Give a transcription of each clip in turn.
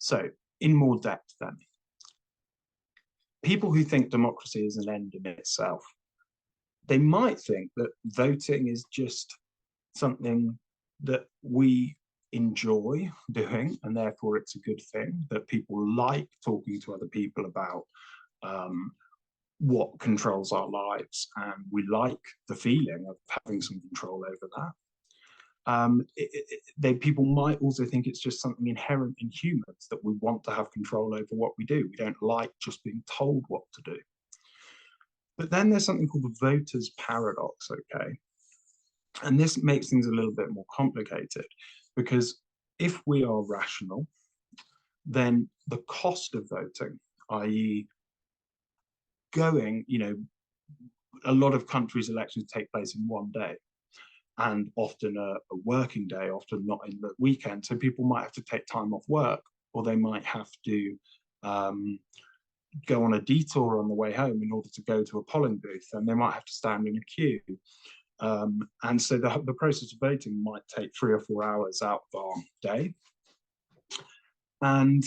So, in more depth then, people who think democracy is an end in itself, they might think that voting is just something that we enjoy doing, and therefore it's a good thing, that people like talking to other people about what controls our lives, and we like the feeling of having some control over that. People might also think it's just something inherent in humans, that we want to have control over what we do. We don't like just being told what to do. But then there's something called the voter's paradox, okay? And this makes things a little bit more complicated, because if we are rational, then the cost of voting, i.e. going, a lot of countries' elections take place in one day, and often a working day, often not in the weekend. So people might have to take time off work, or they might have to go on a detour on the way home in order to go to a polling booth, and they might have to stand in a queue. And so the process of voting might take 3 or 4 hours out of our day. And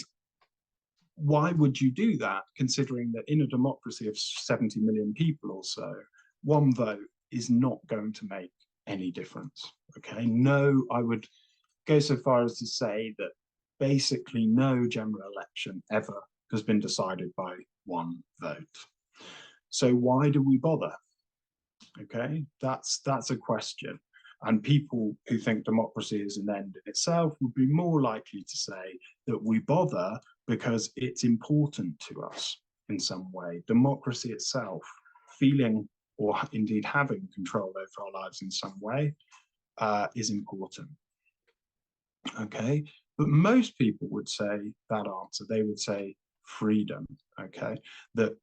why would you do that, considering that in a democracy of 70 million people or so, one vote is not going to make any difference? Okay, no, I would go so far as to say that basically no general election ever has been decided by one vote. So why do we bother? Okay, that's a question. And people who think democracy is an end in itself would be more likely to say that we bother because it's important to us in some way. Democracy itself, feeling or indeed having control over our lives in some way, is important. Okay, but most people would say that answer. They would say freedom. Okay, that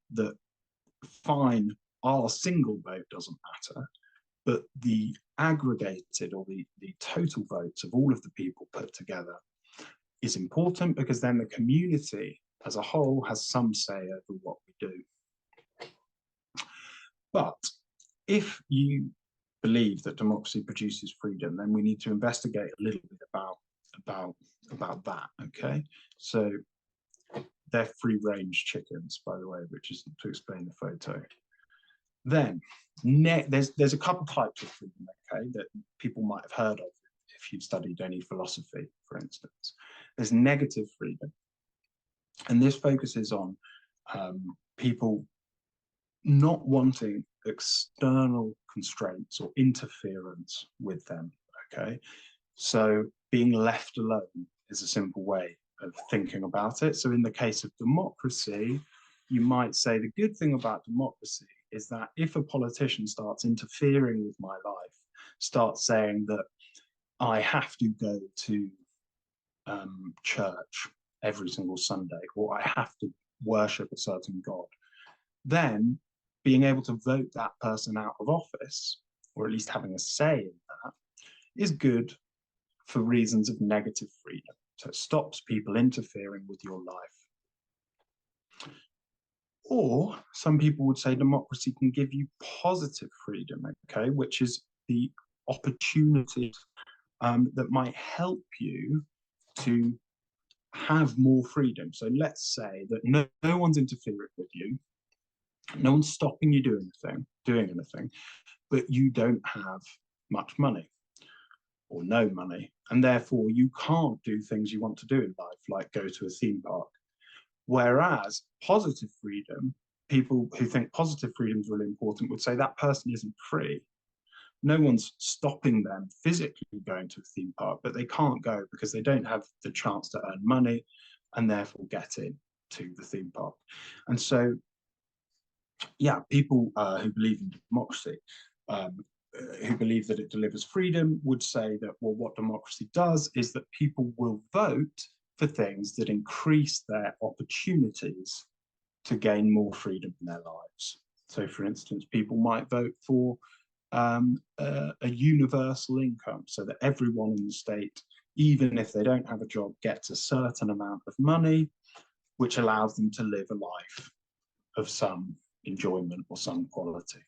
fine, our single vote doesn't matter, but the aggregated or the total votes of all of the people put together is important, because then the community as a whole has some say over what we do. But if you believe that democracy produces freedom, then we need to investigate a little bit about that. Okay, so they're free-range chickens, by the way, which is to explain the photo. Then there's a couple types of freedom, okay, that people might have heard of if you've studied any philosophy, for instance. There's negative freedom, and this focuses on people not wanting external constraints or interference with them, okay? So being left alone is a simple way of thinking about it. So in the case of democracy, you might say the good thing about democracy is that if a politician starts interfering with my life, starts saying that I have to go to church every single Sunday, or I have to worship a certain God, then being able to vote that person out of office, or at least having a say in that, is good for reasons of negative freedom. So it stops people interfering with your life. Or some people would say democracy can give you positive freedom, okay, which is the opportunities that might help you to have more freedom. So let's say that no one's interfering with you, no one's stopping you doing anything, but you don't have much money or no money, and therefore you can't do things you want to do in life, like go to a theme park. Whereas positive freedom, people who think positive freedom is really important would say that person isn't free. No one's stopping them physically going to a theme park, but they can't go because they don't have the chance to earn money and therefore get in to the theme park. And so, yeah, people who believe in democracy, who believe that it delivers freedom, would say that, well, what democracy does is that people will vote for things that increase their opportunities to gain more freedom in their lives. So, for instance, people might vote for a universal income, so that everyone in the state, even if they don't have a job, gets a certain amount of money, which allows them to live a life of some enjoyment or some quality.